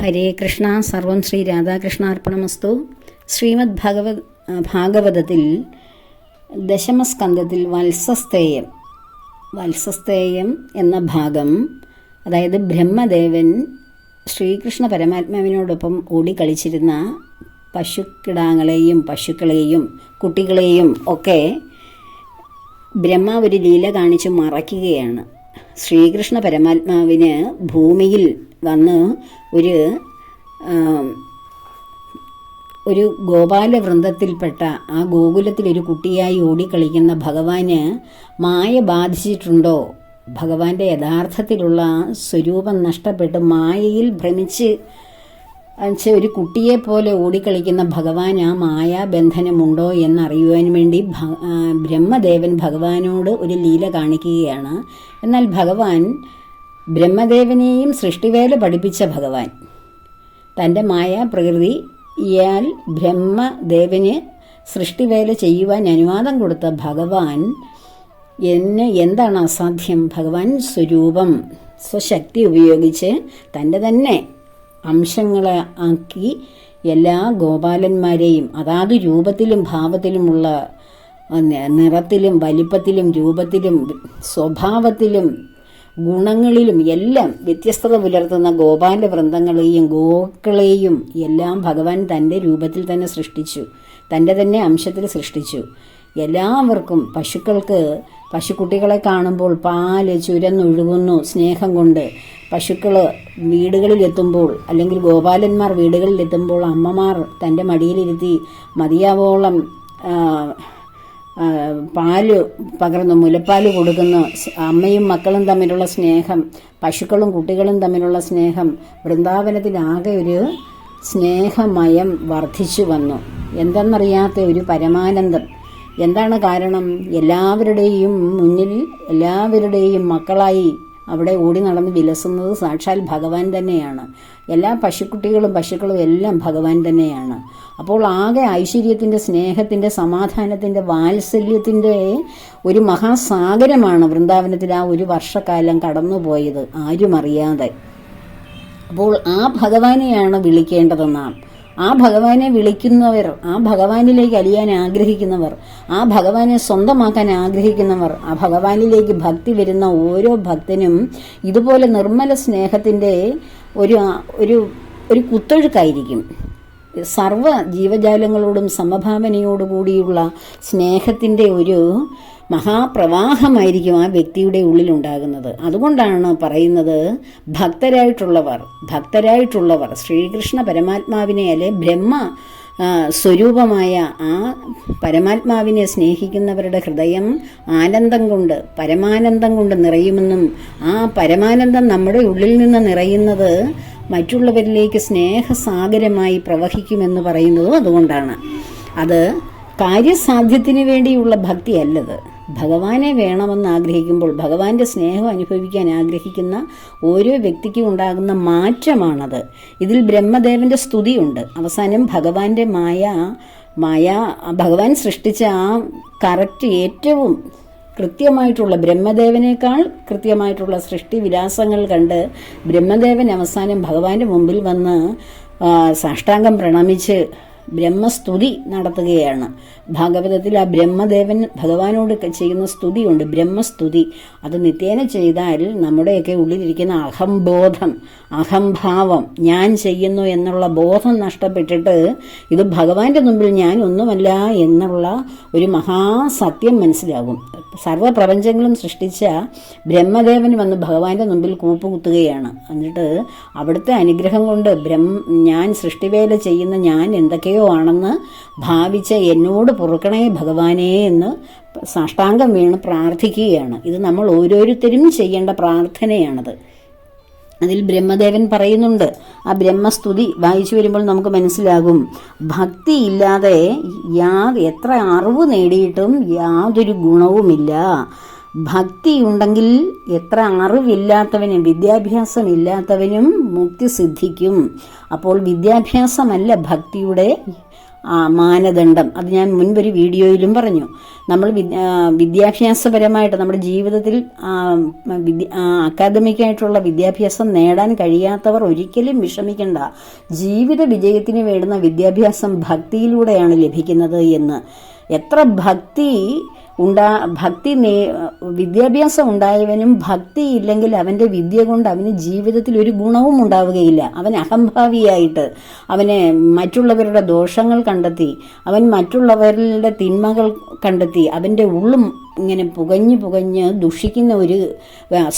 ഹരേ കൃഷ്ണ. സർവം ശ്രീ രാധാകൃഷ്ണാർപ്പണമസ്തു. ശ്രീമദ് ഭാഗവതത്തിൽ ദശമസ്കന്ധത്തിൽ വത്സസ്തേയം എന്ന ഭാഗം, അതായത് ബ്രഹ്മദേവൻ ശ്രീകൃഷ്ണ പരമാത്മാവിനോടൊപ്പം ഓടിക്കളിച്ചിരുന്ന പശുക്കിടാങ്ങളെയും പശുക്കളെയും കുട്ടികളെയും ഒക്കെ ബ്രഹ്മാവ് ഒരു ലീല കാണിച്ച് മറയ്ക്കുകയാണ്. ശ്രീകൃഷ്ണ പരമാത്മാവിന് ഭൂമിയിൽ വന്ന് ഒരു ഗോപാലവൃന്ദത്തിൽപ്പെട്ട ആ ഗോകുലത്തിലൊരു കുട്ടിയായി ഓടിക്കളിക്കുന്ന ഭഗവാന് മായ ബാധിച്ചിട്ടുണ്ടോ? ഭഗവാന്റെ യഥാർത്ഥത്തിലുള്ള സ്വരൂപം നഷ്ടപ്പെട്ട് മായയിൽ ഭ്രമിച്ച് ഒരു കുട്ടിയെപ്പോലെ ഓടിക്കളിക്കുന്ന ഭഗവാൻ ആ മായാബന്ധനമുണ്ടോ എന്നറിയുവാൻ വേണ്ടി ബ്രഹ്മദേവൻ ഭഗവാനോട് ഒരു ലീല കാണിക്കുകയാണ്. എന്നാൽ ഭഗവാൻ ബ്രഹ്മദേവനെയും സൃഷ്ടിവേല പഠിപ്പിച്ച ഭഗവാൻ, തൻ്റെ മായാപ്രകൃതി ഇയാൾ ബ്രഹ്മദേവന് സൃഷ്ടിവേല ചെയ്യുവാൻ അനുവാദം കൊടുത്ത ഭഗവാൻ എന്താണ് അസാധ്യം? ഭഗവാൻ സ്വരൂപം സ്വശക്തി ഉപയോഗിച്ച് തൻ്റെ തന്നെ അംശങ്ങളെ ആക്കി എല്ലാ ഗോപാലന്മാരെയും അതാത് രൂപത്തിലും ഭാവത്തിലുമുള്ള നിറത്തിലും വലിപ്പത്തിലും രൂപത്തിലും സ്വഭാവത്തിലും ഗുണങ്ങളിലും എല്ലാം വ്യത്യസ്തത പുലർത്തുന്ന ഗോപാലവൃന്ദങ്ങളെയും ഗോക്കളെയും എല്ലാം ഭഗവാൻ തൻ്റെ രൂപത്തിൽ തന്നെ സൃഷ്ടിച്ചു, തൻ്റെ തന്നെ അംശത്തിൽ സൃഷ്ടിച്ചു. എല്ലാവർക്കും പശുക്കുട്ടികളെ കാണുമ്പോൾ പാല് ചുരന്നൊഴുകുന്നു സ്നേഹം കൊണ്ട്. പശുക്കൾ വീടുകളിലെത്തുമ്പോൾ അല്ലെങ്കിൽ ഗോപാലന്മാർ വീടുകളിലെത്തുമ്പോൾ അമ്മമാർ തൻ്റെ മടിയിലിരുത്തി മതിയാവോളം പാല് പകർന്നു, മുലപ്പാല് കൊടുക്കുന്നു. അമ്മയും മക്കളും തമ്മിലുള്ള സ്നേഹം, പശുക്കളും കുട്ടികളും തമ്മിലുള്ള സ്നേഹം, വൃന്ദാവനത്തിലാകെ ഒരു സ്നേഹമയം വർദ്ധിച്ചു വന്നു. എന്തെന്നറിയാത്ത ഒരു പരമാനന്ദം. എന്താണ് കാരണം? എല്ലാവരുടെയും മുന്നിൽ എല്ലാവരുടെയും മക്കളായി അവിടെ ഓടി നടന്ന് വിലസുന്നത് സാക്ഷാൽ ഭഗവാൻ തന്നെയാണ്. എല്ലാ പശുക്കളും എല്ലാം ഭഗവാൻ തന്നെയാണ്. അപ്പോൾ ആകെ ഐശ്വര്യത്തിൻ്റെ, സ്നേഹത്തിൻ്റെ, സമാധാനത്തിൻ്റെ, വാത്സല്യത്തിൻ്റെ ഒരു മഹാസാഗരമാണ് വൃന്ദാവനത്തിൽ ആ ഒരു വർഷക്കാലം കടന്നുപോയത്, ആരും അറിയാതെ. അപ്പോൾ ആ ഭഗവാനെയാണ് വിളിക്കേണ്ടത് നാം. ആ ഭഗവാനെ വിളിക്കുന്നവർ, ആ ഭഗവാനിലേക്ക് അലിയാൻ ആഗ്രഹിക്കുന്നവർ, ആ ഭഗവാനെ സ്വന്തമാക്കാൻ ആഗ്രഹിക്കുന്നവർ, ആ ഭഗവാനിലേക്ക് ഭക്തി വരുന്ന ഓരോ ഭക്തനും ഇതുപോലെ നിർമ്മല സ്നേഹത്തിൻ്റെ ഒരു കുത്തൊഴുക്കായിരിക്കും. സർവ ജീവജാലങ്ങളോടും സമഭാവനയോടുകൂടിയുള്ള സ്നേഹത്തിൻ്റെ ഒരു മഹാപ്രവാഹമായിരിക്കും ആ വ്യക്തിയുടെ ഉള്ളിലുണ്ടാകുന്നത്. അതുകൊണ്ടാണ് പറയുന്നത് ഭക്തരായിട്ടുള്ളവർ ശ്രീകൃഷ്ണ പരമാത്മാവിനെ അല്ലെ ബ്രഹ്മ സ്വരൂപമായ ആ പരമാത്മാവിനെ സ്നേഹിക്കുന്നവരുടെ ഹൃദയം പരമാനന്ദം കൊണ്ട് നിറയുമെന്നും ആ പരമാനന്ദം നമ്മുടെ ഉള്ളിൽ നിന്ന് നിറയുന്നത് മറ്റുള്ളവരിലേക്ക് സ്നേഹസാഗരമായി പ്രവഹിക്കുമെന്ന് പറയുന്നതും അതുകൊണ്ടാണ്. അത് കാര്യസാധ്യത്തിന് വേണ്ടിയുള്ള ഭക്തിയല്ലത്. ഭഗവാനെ വേണമെന്ന് ആഗ്രഹിക്കുമ്പോൾ, ഭഗവാന്റെ സ്നേഹം അനുഭവിക്കാൻ ആഗ്രഹിക്കുന്ന ഓരോ വ്യക്തിക്കും ഉണ്ടാകുന്ന മാറ്റമാണത്. ഇതിൽ ബ്രഹ്മദേവന്റെ സ്തുതിയുണ്ട്. അവസാനം ഭഗവാന്റെ ഭഗവാൻ സൃഷ്ടിച്ച ആ കറക്റ്റ് ഏറ്റവും കൃത്യമായിട്ടുള്ള, ബ്രഹ്മദേവനേക്കാൾ കൃത്യമായിട്ടുള്ള സൃഷ്ടി വിലാസങ്ങൾ കണ്ട് ബ്രഹ്മദേവൻ അവസാനം ഭഗവാന്റെ മുമ്പിൽ വന്ന് സാഷ്ടാംഗം പ്രണമിച്ച് ബ്രഹ്മസ്തുതി നടത്തുകയാണ്. ഭാഗവതത്തിൽ ആ ബ്രഹ്മദേവൻ ഭഗവാനോട് ചെയ്യുന്ന സ്തുതിയുണ്ട്, ബ്രഹ്മസ്തുതി. അത് നിത്യേന ചെയ്താൽ നമ്മുടെയൊക്കെ ഉള്ളിലിരിക്കുന്ന അഹംബോധം, അഹംഭാവം, ഞാൻ ചെയ്യുന്നു എന്നുള്ള ബോധം നഷ്ടപ്പെട്ടിട്ട് ഇത് ഭഗവാന്റെ മുമ്പിൽ ഞാൻ ഒന്നുമല്ല എന്നുള്ള ഒരു മഹാസത്യം മനസ്സിലാകും. സർവ്വപ്രപഞ്ചങ്ങളും സൃഷ്ടിച്ച ബ്രഹ്മദേവൻ വന്ന് ഭഗവാന്റെ മുമ്പിൽ കൂപ്പുകുത്തുകയാണ്. എന്നിട്ട് അവിടുത്തെ അനുഗ്രഹം കൊണ്ട് ഞാൻ സൃഷ്ടിവേല ചെയ്യുന്ന ഞാൻ എന്തൊക്കെയോ ആണെന്ന് ഭാവിച്ച എന്നോട് പൊറുക്കണേ ഭഗവാനേ എന്ന് സാഷ്ടാംഗം വീണ് പ്രാർത്ഥിക്കുകയാണ്. ഇത് നമ്മൾ ഓരോരുത്തരും ചെയ്യേണ്ട പ്രാർത്ഥനയാണത്. അതിൽ ബ്രഹ്മദേവൻ പറയുന്നുണ്ട്. ആ ബ്രഹ്മസ്തുതി വായിച്ചു വരുമ്പോൾ നമുക്ക് മനസ്സിലാകും, ഭക്തിയില്ലാതെ എത്ര അറിവ് നേടിയിട്ടും യാതൊരു ഗുണവുമില്ല. ഭക്തിയുണ്ടെങ്കിൽ എത്ര അറിവില്ലാത്തവനും വിദ്യാഭ്യാസമില്ലാത്തവനും മുക്തി സിദ്ധിക്കും. അപ്പോൾ വിദ്യാഭ്യാസമല്ല ഭക്തിയുടെ മാനദണ്ഡം. അത് ഞാൻ മുൻപൊരു വീഡിയോയിലും പറഞ്ഞു. നമ്മൾ വിദ്യാഭ്യാസപരമായിട്ട് നമ്മുടെ ജീവിതത്തിൽ അക്കാദമിക്കായിട്ടുള്ള വിദ്യാഭ്യാസം നേടാൻ കഴിയാത്തവർ ഒരിക്കലും വിഷമിക്കേണ്ട. ജീവിത വിജയത്തിന് വേണ്ടുന്ന വിദ്യാഭ്യാസം ഭക്തിയിലൂടെയാണ് ലഭിക്കുന്നത് എന്ന്. എത്ര വിദ്യാഭ്യാസം ഉണ്ടായവനും ഭക്തി ഇല്ലെങ്കിൽ അവൻ്റെ വിദ്യ കൊണ്ട് അവന് ജീവിതത്തിൽ ഒരു ഗുണവും ഉണ്ടാവുകയില്ല. അവൻ അഹംഭാവിയായിട്ട് അവനെ മറ്റുള്ളവരുടെ ദോഷങ്ങൾ കണ്ടെത്തി, അവൻ മറ്റുള്ളവരുടെ തിന്മകൾ കണ്ടെത്തി, അവൻ്റെ ഉള്ളും ഇങ്ങനെ പുകഞ്ഞ് ദുഷിക്കുന്ന ഒരു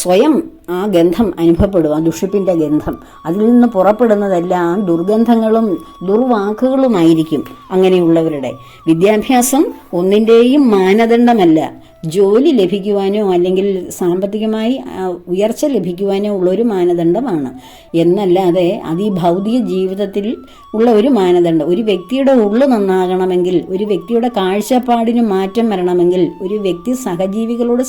സ്വയം ആ ഗന്ധം അനുഭവപ്പെടും, ആ ദുഷിപ്പിൻ്റെ ഗന്ധം. അതിൽ നിന്ന് പുറപ്പെടുന്നതെല്ലാം ദുർഗന്ധങ്ങളും ദുർവാക്കുകളുമായിരിക്കും. അങ്ങനെയുള്ളവരുടെ വിദ്യാഭ്യാസം ഒന്നിൻ്റെയും മാനദണ്ഡമല്ല. ജോലി ലഭിക്കുവാനോ അല്ലെങ്കിൽ സാമ്പത്തികമായി ഉയർച്ച ലഭിക്കുവാനോ ഉള്ളൊരു മാനദണ്ഡമാണ് എന്നല്ലാതെ അത് ഈ ഭൗതിക ജീവിതത്തിൽ ഉള്ള ഒരു മാനദണ്ഡം. ഒരു വ്യക്തിയുടെ ഉള്ളു നന്നാകണമെങ്കിൽ, ഒരു വ്യക്തിയുടെ കാഴ്ചപ്പാടിന് മാറ്റം വരണമെങ്കിൽ, ഒരു വ്യക്തി സഹജീവികളോട്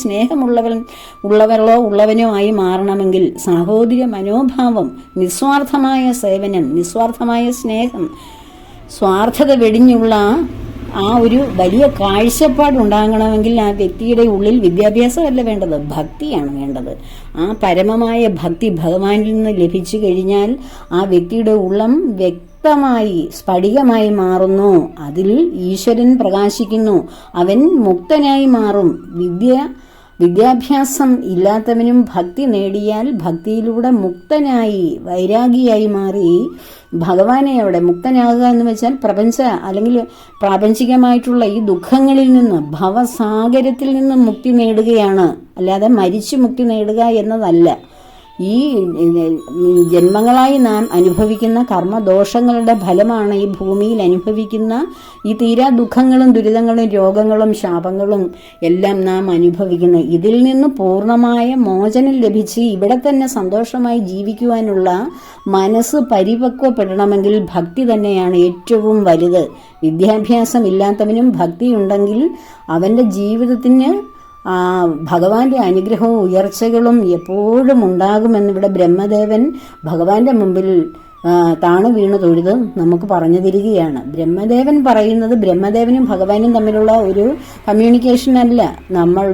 ഉള്ളവനോ ആയി മാറണമെങ്കിൽ സാഹോദര്യ മനോഭാവം, നിസ്വാർത്ഥമായ സേവനം, നിസ്വാർത്ഥമായ സ്നേഹം, സ്വാർത്ഥത വെടിഞ്ഞുള്ള ആ ഒരു വലിയ കാഴ്ചപ്പാടുണ്ടാകണമെങ്കിൽ ആ വ്യക്തിയുടെ ഉള്ളിൽ വിദ്യാഭ്യാസമല്ല വേണ്ടത്, ഭക്തിയാണ് വേണ്ടത്. ആ പരമമായ ഭക്തി ഭഗവാനിൽ നിന്ന് ലഭിച്ചു കഴിഞ്ഞാൽ ആ വ്യക്തിയുടെ ഉള്ളം വ്യക്തമായി സ്ഫടികമായി മാറുന്നു. അതിൽ ഈശ്വരൻ പ്രകാശിക്കുന്നു. അവൻ മുക്തനായി മാറും. വിദ്യാഭ്യാസം ഇല്ലാത്തവനും ഭക്തി നേടിയാൽ ഭക്തിയിലൂടെ മുക്തനായി വൈരാഗിയായി മാറി ഭഗവാനെ അവിടെ മുക്തനാകുക എന്ന് വെച്ചാൽ അല്ലെങ്കിൽ പ്രാപഞ്ചികമായിട്ടുള്ള ഈ ദുഃഖങ്ങളിൽ നിന്ന്, ഭവസാഗരത്തിൽ നിന്ന് മുക്തി നേടുകയാണ്. അല്ലാതെ മരിച്ചു മുക്തി നേടുക എന്നതല്ല. ഈ ജന്മങ്ങളായി നാം അനുഭവിക്കുന്ന കർമ്മദോഷങ്ങളുടെ ഫലമാണ് ഈ ഭൂമിയിൽ അനുഭവിക്കുന്ന ഈ തീരാ ദുഃഖങ്ങളും ദുരിതങ്ങളും രോഗങ്ങളും ശാപങ്ങളും എല്ലാം നാം അനുഭവിക്കുന്നത്. ഇതിൽ നിന്ന് പൂർണ്ണമായ മോചനം ലഭിച്ച് ഇവിടെ തന്നെ സന്തോഷമായി ജീവിക്കുവാനുള്ള മനസ്സ് പരിപക്വപ്പെടണമെങ്കിൽ ഭക്തി തന്നെയാണ് ഏറ്റവും വലുത്. വിദ്യാഭ്യാസം ഇല്ലാത്തവനും ഭക്തിയുണ്ടെങ്കിൽ അവൻ്റെ ജീവിതത്തിന് ഭഗവാന്റെ അനുഗ്രഹവും ഉയർച്ചകളും എപ്പോഴും ഉണ്ടാകുമെന്നിവിടെ ബ്രഹ്മദേവൻ ഭഗവാന്റെ മുമ്പിൽ താണു വീണ് തൊഴുത് നമുക്ക് പറഞ്ഞു തരികയാണ്. ബ്രഹ്മദേവൻ പറയുന്നത് ബ്രഹ്മദേവനും ഭഗവാനും തമ്മിലുള്ള ഒരു കമ്മ്യൂണിക്കേഷൻ അല്ല. നമ്മൾ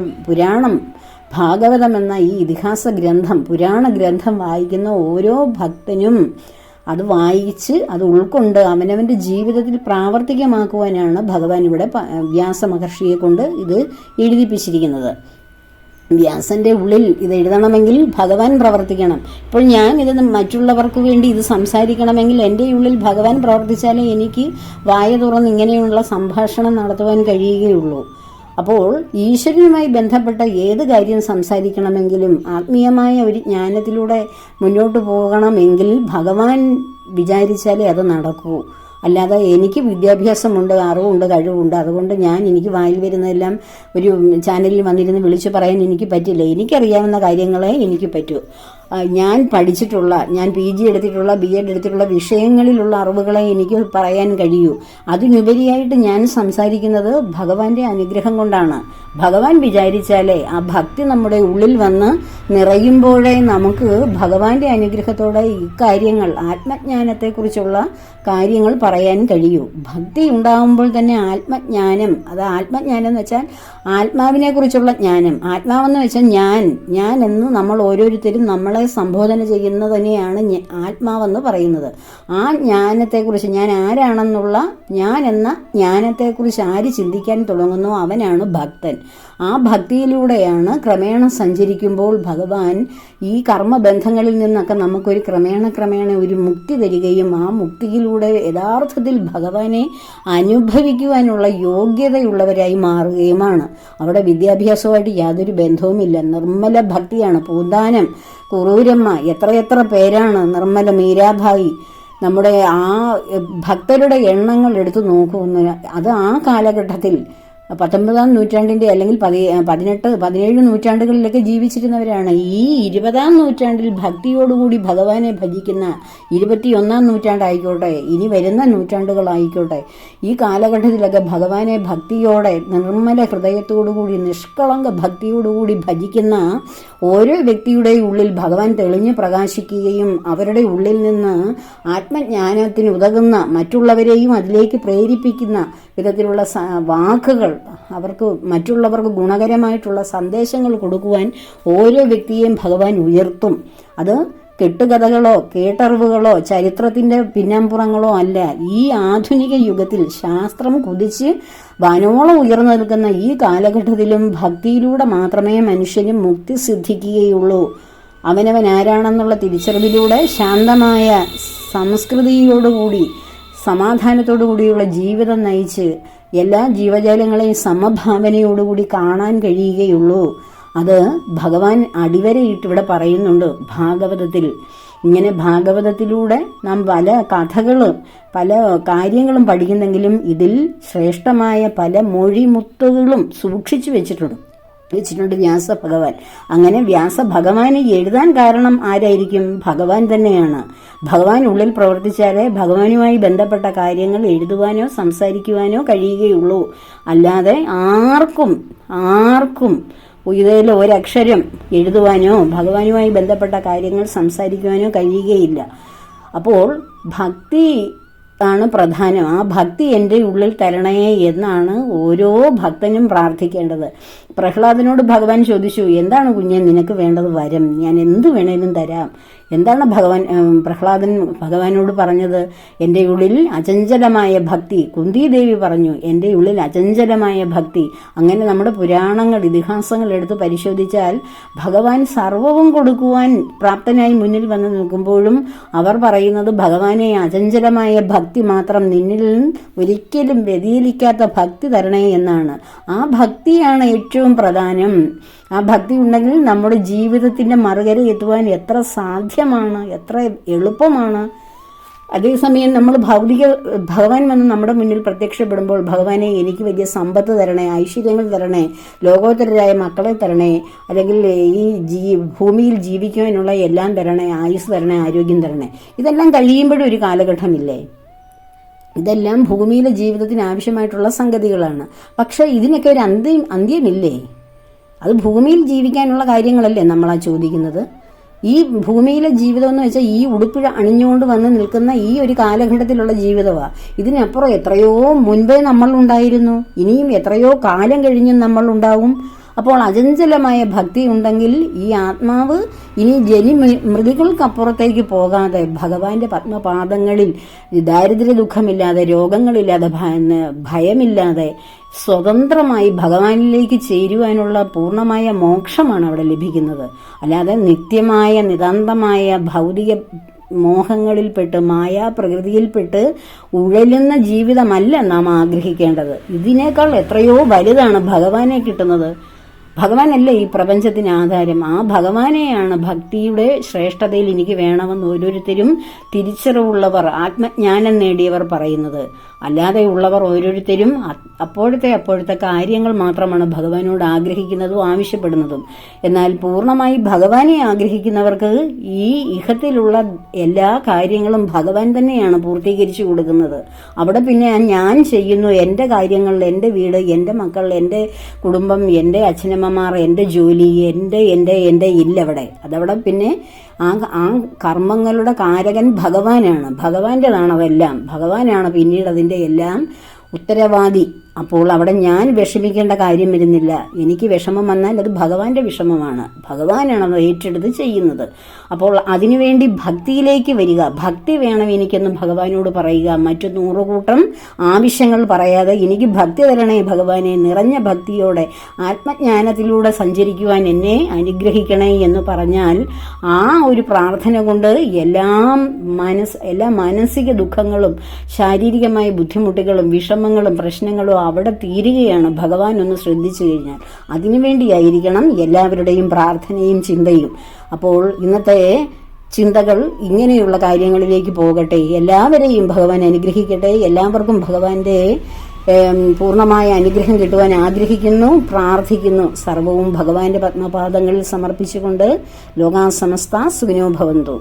ഭാഗവതം എന്ന ഈ ഇതിഹാസ ഗ്രന്ഥം, പുരാണ ഗ്രന്ഥം വായിക്കുന്ന ഓരോ ഭക്തനും അത് വായിച്ച് അത് ഉൾക്കൊണ്ട് അവനവൻ്റെ ജീവിതത്തിൽ പ്രാവർത്തികമാക്കുവാനാണ് ഭഗവാൻ ഇവിടെ വ്യാസമഹർഷിയെ കൊണ്ട് ഇത് എഴുതിപ്പിച്ചിരിക്കുന്നത്. വ്യാസന്റെ ഉള്ളിൽ ഇത് എഴുതണമെങ്കിൽ ഭഗവാൻ പ്രവർത്തിക്കണം. ഇപ്പോൾ ഞാൻ ഇത് മറ്റുള്ളവർക്ക് വേണ്ടി ഇത് സംസാരിക്കണമെങ്കിൽ എൻ്റെ ഉള്ളിൽ ഭഗവാൻ പ്രവർത്തിച്ചാലേ എനിക്ക് വായ തുറന്ന് ഇങ്ങനെയുള്ള സംഭാഷണം നടത്തുവാൻ കഴിയുകയുള്ളൂ. അപ്പോൾ ഈശ്വരനുമായി ബന്ധപ്പെട്ട ഏത് കാര്യം സംസാരിക്കണമെങ്കിലും ആത്മീയമായ ഒരു ജ്ഞാനത്തിലൂടെ മുന്നോട്ട് പോകണമെങ്കിൽ ഭഗവാൻ വിചാരിച്ചാലേ അത് നടക്കൂ. അല്ലാതെ എനിക്ക് വിദ്യാഭ്യാസമുണ്ട്, അറിവുണ്ട്, കഴിവുണ്ട്, അതുകൊണ്ട് എനിക്ക് വായിൽ വരുന്നതെല്ലാം ഒരു ചാനലിൽ വന്നിരുന്ന് വിളിച്ചു പറയാൻ എനിക്ക് പറ്റില്ല. എനിക്കറിയാവുന്ന കാര്യങ്ങളെ എനിക്ക് പറ്റൂ. ഞാൻ പഠിച്ചിട്ടുള്ള, ഞാൻ PG എടുത്തിട്ടുള്ള, BEd എടുത്തിട്ടുള്ള വിഷയങ്ങളിലുള്ള അറിവുകളെ എനിക്ക് പറയാൻ കഴിയൂ. അതിനുപരിയായിട്ട് ഞാൻ സംസാരിക്കുന്നത് ഭഗവാന്റെ അനുഗ്രഹം കൊണ്ടാണ്. ഭഗവാൻ വിചാരിച്ചാലേ ആ ഭക്തി നമ്മുടെ ഉള്ളിൽ വന്ന് നിറയുമ്പോഴേ നമുക്ക് ഭഗവാന്റെ അനുഗ്രഹത്തോടെ ഇക്കാര്യങ്ങൾ, ആത്മജ്ഞാനത്തെക്കുറിച്ചുള്ള കാര്യങ്ങൾ പറയാൻ കഴിയൂ. ഭക്തി ഉണ്ടാകുമ്പോൾ തന്നെ ആത്മജ്ഞാനം, അത് ആത്മജ്ഞാനം എന്ന് വെച്ചാൽ ആത്മാവിനെ കുറിച്ചുള്ള ജ്ഞാനം. ആത്മാവെന്ന് വെച്ചാൽ ഞാൻ എന്ന് നമ്മൾ ഓരോരുത്തരും നമ്മളെ സംബോധന ചെയ്യുന്നതിനെയാണ് ആത്മാവെന്ന് പറയുന്നത്. ആ ജ്ഞാനത്തെക്കുറിച്ച്, ഞാൻ ആരാണെന്നുള്ള ഞാൻ എന്ന ജ്ഞാനത്തെക്കുറിച്ച് ആര് ചിന്തിക്കാൻ തുടങ്ങുന്നോ അവനാണ് ഭക്തൻ. ആ ഭക്തിയിലൂടെയാണ് ക്രമേണ സഞ്ചരിക്കുമ്പോൾ ഭഗവാൻ ഈ കർമ്മബന്ധങ്ങളിൽ നിന്നൊക്കെ നമുക്കൊരു ക്രമേണ ഒരു മുക്തി തരികയും ആ മുക്തിയിലൂടെ യഥാർത്ഥത്തിൽ ഭഗവാനെ അനുഭവിക്കുവാനുള്ള യോഗ്യതയുള്ളവരായി മാറുകയുമാണ്. അവിടെ വിദ്യാഭ്യാസവുമായിട്ട് യാതൊരു ബന്ധവുമില്ല. നിർമ്മല ഭക്തിയാണ്. പൂന്താനം, കുറൂരമ്മ, എത്രയെത്ര പേരാണ്, നിർമ്മല, മീരാഭായി, നമ്മുടെ ആ ഭക്തരുടെ എണ്ണങ്ങൾ എടുത്തു നോക്കുന്നു. അത് ആ കാലഘട്ടത്തിൽ 19-ാം നൂറ്റാണ്ടിന്റെ അല്ലെങ്കിൽ 17 നൂറ്റാണ്ടുകളിലൊക്കെ ജീവിച്ചിരുന്നവരാണ്. ഈ 20-ാം നൂറ്റാണ്ടിൽ ഭക്തിയോടുകൂടി ഭഗവാനെ ഭജിക്കുന്ന 21-ാം നൂറ്റാണ്ടായിക്കോട്ടെ, ഇനി വരുന്ന നൂറ്റാണ്ടുകളായിക്കോട്ടെ, ഈ കാലഘട്ടത്തിലൊക്കെ ഭഗവാനെ ഭക്തിയോടെ നിർമ്മല ഹൃദയത്തോടുകൂടി നിഷ്കളങ്ക ഭക്തിയോടുകൂടി ഭജിക്കുന്ന ഓരോ വ്യക്തിയുടെയും ഉള്ളിൽ ഭഗവാൻ തെളിഞ്ഞു പ്രകാശിക്കുകയും അവരുടെ ഉള്ളിൽ നിന്ന് ആത്മജ്ഞാനത്തിന് ഉതകുന്ന, മറ്റുള്ളവരെയും അതിലേക്ക് പ്രേരിപ്പിക്കുന്ന വിധത്തിലുള്ള വാക്കുകൾ, അവർക്ക് മറ്റുള്ളവർക്ക് ഗുണകരമായിട്ടുള്ള സന്ദേശങ്ങൾ കൊടുക്കുവാൻ ഓരോ വ്യക്തിയെയും ഭഗവാൻ ഉയർത്തും. അത് കെട്ടുകഥകളോ കേട്ടറിവുകളോ ചരിത്രത്തിന്റെ പിന്നാമ്പുറങ്ങളോ അല്ല. ഈ ആധുനിക യുഗത്തിൽ ശാസ്ത്രം കുതിച്ച് വാനോളം ഉയർന്നു നിൽക്കുന്ന ഈ കാലഘട്ടത്തിലും ഭക്തിയിലൂടെ മാത്രമേ മനുഷ്യന് മുക്തി സിദ്ധിക്കുകയുള്ളൂ. അവനവൻ ആരാണെന്നുള്ള തിരിച്ചറിവിലൂടെ ശാന്തമായ സംസ്കൃതിയോടുകൂടി സമാധാനത്തോടുകൂടിയുള്ള ജീവിതം നയിച്ച് എല്ലാ ജീവജാലങ്ങളെയും സമഭാവനയോടുകൂടി കാണാൻ കഴിയുകയുള്ളൂ. അത് ഭഗവാൻ അടിവരയിട്ട് ഇവിടെ പറയുന്നുണ്ട് ഭാഗവതത്തിൽ. ഇങ്ങനെ ഭാഗവതത്തിലൂടെ നാം പല കഥകളും പല കാര്യങ്ങളും പഠിക്കുന്നെങ്കിലും ഇതിൽ ശ്രേഷ്ഠമായ പല മൊഴിമുത്തുകളും സൂക്ഷിച്ചു വെച്ചിട്ടുണ്ട് വ്യാസഭഗവാൻ. അങ്ങനെ വ്യാസഭഗവാനെ എഴുതാൻ കാരണം ആരായിരിക്കും? ഭഗവാൻ തന്നെയാണ്. ഭഗവാൻ ഉള്ളിൽ പ്രവർത്തിച്ചാലേ ഭഗവാനുമായി ബന്ധപ്പെട്ട കാര്യങ്ങൾ എഴുതുവാനോ സംസാരിക്കുവാനോ കഴിയുകയുള്ളൂ. അല്ലാതെ ആർക്കും ഇതിൽ ഒരക്ഷരം എഴുതുവാനോ ഭഗവാനുമായി ബന്ധപ്പെട്ട കാര്യങ്ങൾ സംസാരിക്കുവാനോ കഴിയുകയില്ല. അപ്പോൾ ഭക്തി ആണ് പ്രധാനം. ആ ഭക്തി എൻ്റെ ഉള്ളിൽ തരണേ എന്നാണ് ഓരോ ഭക്തനും പ്രാർത്ഥിക്കേണ്ടത്. പ്രഹ്ലാദനോട് ഭഗവാൻ ചോദിച്ചു, എന്താണ് കുഞ്ഞെ നിനക്ക് വേണ്ടത് വരം? ഞാൻ എന്ത് വേണേലും തരാം. എന്താണ് പ്രഹ്ലാദൻ ഭഗവാനോട് പറഞ്ഞത്? എൻ്റെ ഉള്ളിൽ അചഞ്ചലമായ ഭക്തി. കുന്തിദേവി പറഞ്ഞു, എൻ്റെ ഉള്ളിൽ അചഞ്ചലമായ ഭക്തി. അങ്ങനെ നമ്മുടെ പുരാണങ്ങൾ ഇതിഹാസങ്ങൾ എടുത്ത് പരിശോധിച്ചാൽ ഭഗവാൻ സർവവും കൊടുക്കുവാൻ പ്രാപ്തനായി മുന്നിൽ വന്ന് നിൽക്കുമ്പോഴും അവർ പറയുന്നത് ഭഗവാനെ അചഞ്ചലമായ ഭക്തി മാത്രം, നിന്നിൽ ഒരിക്കലും വ്യതിചലിക്കാത്ത ഭക്തി തരണേ എന്നാണ്. ആ ഭക്തിയാണ് ഏറ്റവും പ്രധാനം. ആ ഭക്തി ഉണ്ടെങ്കിൽ നമ്മുടെ ജീവിതത്തിന്റെ മറുകര എത്തുവാൻ എത്ര സാധ്യമാണ്, എത്ര എളുപ്പമാണ്. അതേസമയം നമ്മൾ ഭഗവാൻ വന്ന് നമ്മുടെ മുന്നിൽ പ്രത്യക്ഷപ്പെടുമ്പോൾ ഭഗവാനെ എനിക്ക് വലിയ സമ്പത്ത് തരണേ, ഐശ്വര്യങ്ങൾ തരണേ, ലോകോത്തരരായ മക്കളെ തരണേ, അല്ലെങ്കിൽ ഈ ഭൂമിയിൽ ജീവിക്കുവാനുള്ള എല്ലാം തരണേ, ആയുസ് തരണേ, ആരോഗ്യം തരണേ, ഇതെല്ലാം കഴിയുമ്പോഴും ഒരു കാലഘട്ടമില്ലേ? ഇതെല്ലാം ഭൂമിയിലെ ജീവിതത്തിന് ആവശ്യമായിട്ടുള്ള സംഗതികളാണ്. പക്ഷെ ഇതിനൊക്കെ ഒരു അന്ത്യമില്ലേ? അത് ഭൂമിയിൽ ജീവിക്കാനുള്ള കാര്യങ്ങളല്ലേ നമ്മളാ ചോദിക്കുന്നത്. ഈ ഭൂമിയിലെ ജീവിതം എന്ന് വെച്ചാൽ ഈ ഉടുപ്പിഴ അണിഞ്ഞുകൊണ്ട് വന്ന് നിൽക്കുന്ന ഈ ഒരു കാലഘട്ടത്തിലുള്ള ജീവിതമാണ്. ഇതിനപ്പുറം എത്രയോ മുൻപേ നമ്മളുണ്ടായിരുന്നു, ഇനിയും എത്രയോ കാലം കഴിഞ്ഞും നമ്മളുണ്ടാവും. അപ്പോൾ അചഞ്ചലമായ ഭക്തി ഉണ്ടെങ്കിൽ ഈ ആത്മാവ് ഇനി മൃതികൾക്കപ്പുറത്തേക്ക് പോകാതെ ഭഗവാന്റെ പത്മപാദങ്ങളിൽ ദാരിദ്ര്യ ദുഃഖമില്ലാതെ, രോഗങ്ങളില്ലാതെ, ഭയമില്ലാതെ സ്വതന്ത്രമായി ഭഗവാനിലേക്ക് ചേരുവാനുള്ള പൂർണ്ണമായ മോക്ഷമാണ് അവിടെ ലഭിക്കുന്നത്. അല്ലാതെ നിത്യമായ നിതാന്തമായ ഭൗതിക മോഹങ്ങളിൽപ്പെട്ട് മായാപ്രകൃതിയിൽപ്പെട്ട് ഉഴലുന്ന ജീവിതമല്ല നാം ആഗ്രഹിക്കേണ്ടത്. ഇതിനേക്കാൾ എത്രയോ വലുതാണ് ഭഗവാനെ കിട്ടുന്നത്. ഭഗവാനല്ലേ ഈ പ്രപഞ്ചത്തിന് ആധാരം. ആ ഭഗവാനെയാണ് ഭക്തിയുടെ ശ്രേഷ്ഠതയിൽ എനിക്ക് വേണമെന്ന് ഓരോരുത്തരും തിരിച്ചറിവുള്ളവർ, ആത്മജ്ഞാനം നേടിയവർ പറയുന്നത്. അല്ലാതെ ഉള്ളവർ ഓരോരുത്തരും അപ്പോഴത്തെ കാര്യങ്ങൾ മാത്രമാണ് ഭഗവാനോട് ആഗ്രഹിക്കുന്നതും ആവശ്യപ്പെടുന്നതും. എന്നാൽ പൂർണ്ണമായി ഭഗവാനെ ആഗ്രഹിക്കുന്നവർക്ക് ഈ ഇഹത്തിലുള്ള എല്ലാ കാര്യങ്ങളും ഭഗവാൻ തന്നെയാണ് പൂർത്തീകരിച്ചു കൊടുക്കുന്നത്. അവിടെ പിന്നെ ഞാൻ ചെയ്യുന്നു, എൻ്റെ കാര്യങ്ങൾ, എൻ്റെ വീട്, എൻ്റെ മക്കൾ, എൻ്റെ കുടുംബം, എൻ്റെ അച്ഛനമ്മമാർ, എൻ്റെ ജോലി, എൻ്റെ ഇല്ലവിടെ. അതവിടെ പിന്നെ ആ കർമ്മങ്ങളുടെ കാരകൻ ഭഗവാനാണ്. ഭഗവാന്റേതാണ് അതെല്ലാം. ഭഗവാനാണ് പിന്നീട് അതിൻ്റെ എല്ലാം ഉത്തരവാദി. അപ്പോൾ അവിടെ ഞാൻ വിഷമിക്കേണ്ട കാര്യം വരുന്നില്ല. എനിക്ക് വിഷമം വന്നാൽ അത് ഭഗവാന്റെ വിഷമമാണ്. ഭഗവാനാണ് അത് ഏറ്റെടുത്ത് ചെയ്യുന്നത്. അപ്പോൾ അതിനുവേണ്ടി ഭക്തിയിലേക്ക് വരിക. ഭക്തി വേണം എനിക്കെന്ന് ഭഗവാനോട് പറയുക. മറ്റു 100 കൂട്ടം ആവശ്യങ്ങൾ പറയാതെ എനിക്ക് ഭക്തി തരണേ ഭഗവാനെ, നിറഞ്ഞ ഭക്തിയോടെ ആത്മജ്ഞാനത്തിലൂടെ സഞ്ചരിക്കുവാൻ എന്നെ അനുഗ്രഹിക്കണേ എന്ന് പറഞ്ഞാൽ ആ ഒരു പ്രാർത്ഥന കൊണ്ട് എല്ലാ മാനസിക ദുഃഖങ്ങളും ശാരീരികമായ ബുദ്ധിമുട്ടുകളും വിഷമങ്ങളും പ്രശ്നങ്ങളും അവിടെ തീരുകയാണ്. ഭഗവാൻ ഒന്ന് ശ്രദ്ധിച്ചു കഴിഞ്ഞാൽ അതിനുവേണ്ടിയായിരിക്കണം എല്ലാവരുടെയും പ്രാർത്ഥനയും ചിന്തയും. അപ്പോൾ ഇന്നത്തെ ചിന്തകൾ ഇങ്ങനെയുള്ള കാര്യങ്ങളിലേക്ക് പോകട്ടെ. എല്ലാവരെയും ഭഗവാൻ അനുഗ്രഹിക്കട്ടെ. എല്ലാവർക്കും ഭഗവാന്റെ പൂർണ്ണമായ അനുഗ്രഹം കിട്ടുവാൻ ആഗ്രഹിക്കുന്നു, പ്രാർത്ഥിക്കുന്നു. സർവവും ഭഗവാന്റെ പത്മപാദങ്ങളിൽ സമർപ്പിച്ചുകൊണ്ട് ലോകാ സമസ്ത സുഖിനോ ഭവന്തു.